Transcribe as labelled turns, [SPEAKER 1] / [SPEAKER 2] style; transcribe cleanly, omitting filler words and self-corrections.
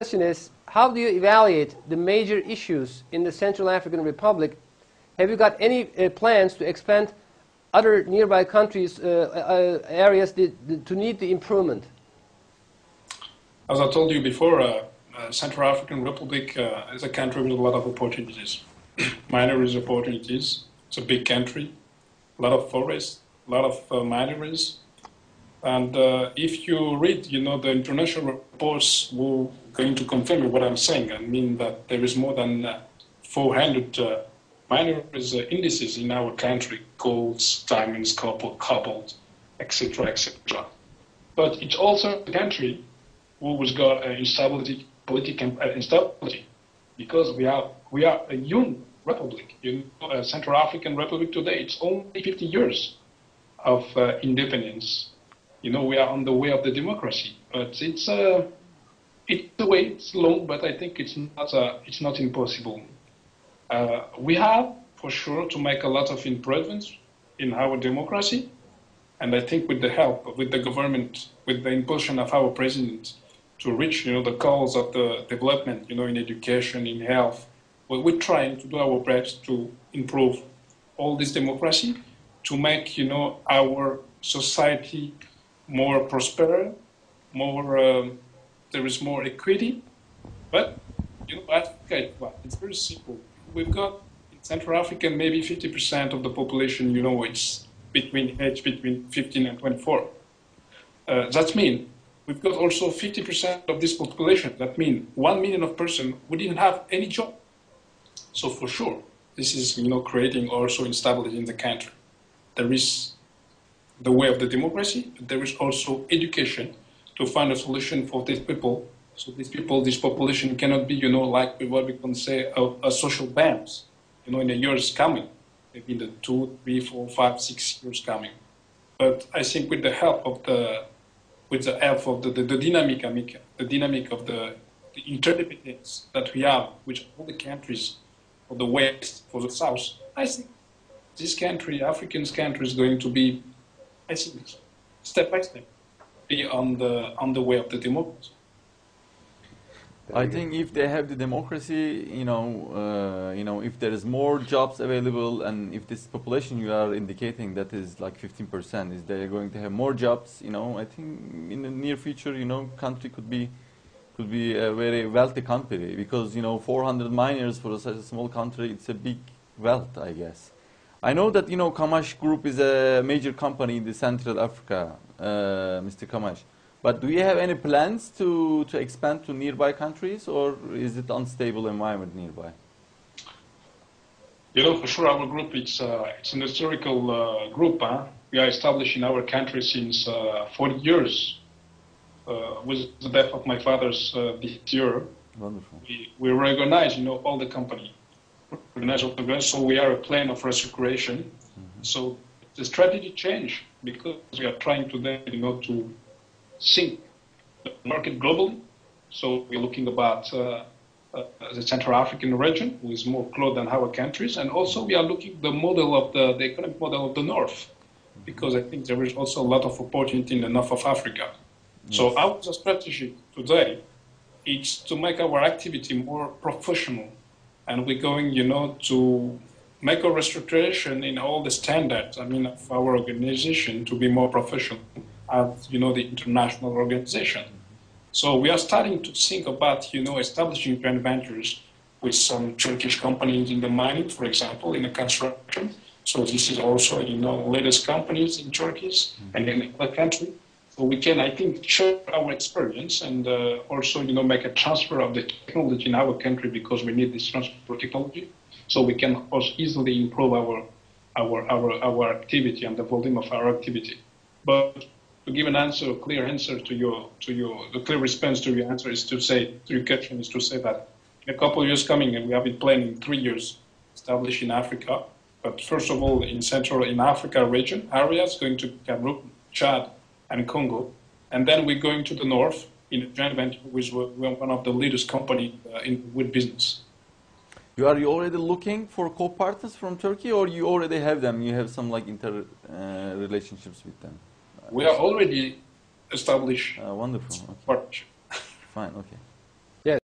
[SPEAKER 1] question is, how do you evaluate the major issues in the Central African Republic? Have you got any plans to expand other nearby countries, areas to need the improvement?
[SPEAKER 2] As I told you before, Central African Republic is a country with a lot of opportunities, mineries opportunities. It's a big country, a lot of forests, a lot of mineries. And if you read, the international reports will going to confirm what I'm saying. I mean that there is more than 400 mineries indices in our country: gold, diamonds, cobalt, etc., etc. But it's also a country who has got instability, political instability, because we are a young republic. Central African Republic today, it's only 50 years of independence. We are on the way of the democracy, but it's the way. It's long, but I think it's not impossible. We have, for sure, to make a lot of improvements in our democracy, and I think with the help, with the government, with the impulsion of our president, to reach, the goals of the development, in education, in health, we're trying to do our best to improve all this democracy, to make, our society more prosperous, there is more equity. But, it's very simple. We've got in Central Africa maybe 50% of the population, it's between 15 and 24. That means we've got also 50% of this population. That means 1 million of person who didn't have any job. So for sure, this is, creating also instability in the country. There is the way of the democracy, but there is also education to find a solution for these people. So these people, this population cannot be, like what we can say, a social bands, in the years coming, maybe in the 2, 3, 4, 5, 6 years coming. But I think with the help of the dynamic of the interdependence that we have with all the countries for the West, for the South, I think this country, African country, is going to be, I think, step by step, be on the way of the democracy.
[SPEAKER 3] I think if they have the democracy, if there is more jobs available, and if this population you are indicating that is like 15%, is they are going to have more jobs, I think in the near future, country could be a very wealthy country, because 400 miners for such a small country, it's a big wealth, I guess. I know that Kamach Group is a major company in the Central Africa, Mr. Kamach. But do you have any plans to expand to nearby countries, or is it unstable environment nearby?
[SPEAKER 2] For sure, our group, it's an historical group. We are established in our country since 40 years. With the death of my father's this year,
[SPEAKER 3] wonderful.
[SPEAKER 2] We recognize, all the company. So we are a plan of restoration. Mm-hmm. So the strategy change, because we are trying today, to sync the market globally. So we're looking about the Central African region, who is more close than our countries, and also we are looking the model of the economic model of the North, because I think there is also a lot of opportunity in the North of Africa. Yes. So our strategy today is to make our activity more professional, and we're going, to make a restoration in all the standards, of our organization to be more professional as, the international organization. So we are starting to think about, establishing joint ventures with some Turkish companies in the mining, for example, in the construction. So this is also, latest companies in Turkey and in the country. So we can, I think, share our experience and also, make a transfer of the technology in our country, because we need this transfer of technology. So we can also easily improve our activity and the volume of our activity. But to give an answer, a clear answer the clear response to your answer is to say, to your question is to say that in a couple of years coming, and we have been planning 3 years established in Africa, but first of all in Africa region areas, going to Cameroon, Chad, and Congo, and then we're going to the north in a joint venture with one of the leaders company in wood business.
[SPEAKER 3] Are you already looking for co-partners from Turkey, or you already have them? You have some relationships with them?
[SPEAKER 2] We are already established.
[SPEAKER 3] Wonderful. Okay.
[SPEAKER 2] Partnership.
[SPEAKER 3] Fine. Okay.
[SPEAKER 1] Yes.